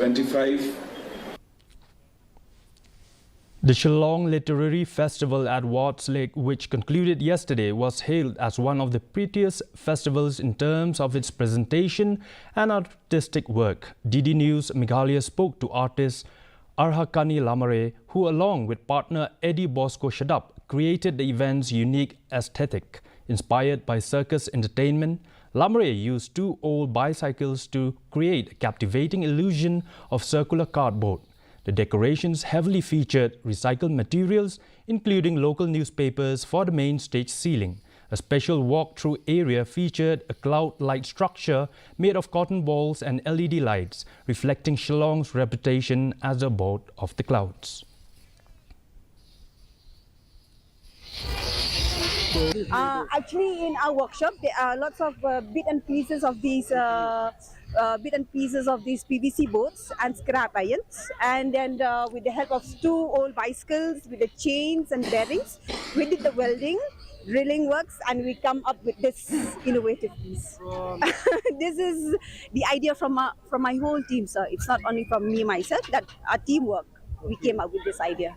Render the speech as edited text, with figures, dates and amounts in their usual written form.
25. The Shillong Literary Festival at Wards Lake, which concluded yesterday, was hailed as one of the prettiest festivals in terms of its presentation and artistic work. DD News Meghalaya spoke to artist Arhakani Lamare, who along with partner Eddie Bosco Shadap created the event's unique aesthetic. Inspired by circus entertainment, Lamare used two old bicycles to create a captivating illusion of circular cardboard. The decorations heavily featured recycled materials, including local newspapers for the main stage ceiling. A special walk-through area featured a cloud-like structure made of cotton balls and LED lights, reflecting Shillong's reputation as the abode of the clouds. Actually, in our workshop, there are lots of bit and pieces of these PVC boards and scrap irons, and then with the help of two old bicycles with the chains and bearings, we did the welding, drilling works, and we come up with this innovative piece. This is the idea from my whole team, sir. It's not only from me myself. That our teamwork, we came up with this idea.